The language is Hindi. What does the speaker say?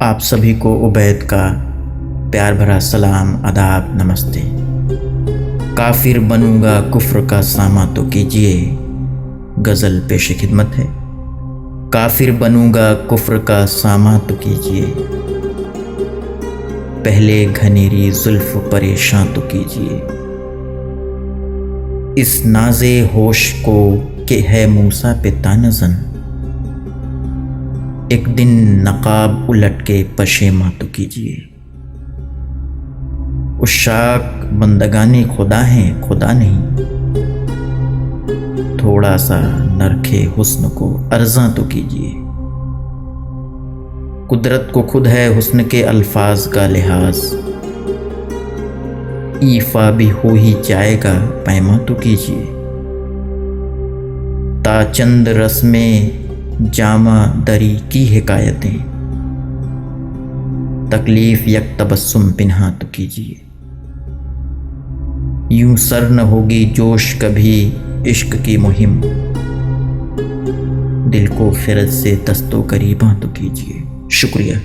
आप सभी को उबैद का प्यार भरा सलाम, आदाब, नमस्ते। काफिर बनूंगा कुफ्र का सामा तो कीजिए, गज़ल पेश खिदमत है। काफिर बनूंगा कुफ्र का सामा तो कीजिए, पहले घनेरी जुल्फ परेशान तो कीजिए। इस नाज़े होश को कि है मूसा पे तानज़न, एक दिन नकाब उलट के पशेमा तो कीजिए। उशाक बंदगाने खुदा हैं, खुदा नहीं, थोड़ा सा नरखे हुस्न को अर्ज़ा तो कीजिए। कुदरत को खुद है हुस्न के अल्फाज का लिहाज, ईफा भी हो ही जाएगा पैमा तो कीजिए। ताचंद रस्में जामा दरी की हिकायतें, तकलीफ यक तबस्सुम पिन्हा तो कीजिए। यूं सर न होगी जोश कभी इश्क की मुहिम, दिल को फिर से दस्तो करीबा तो कीजिए। शुक्रिया।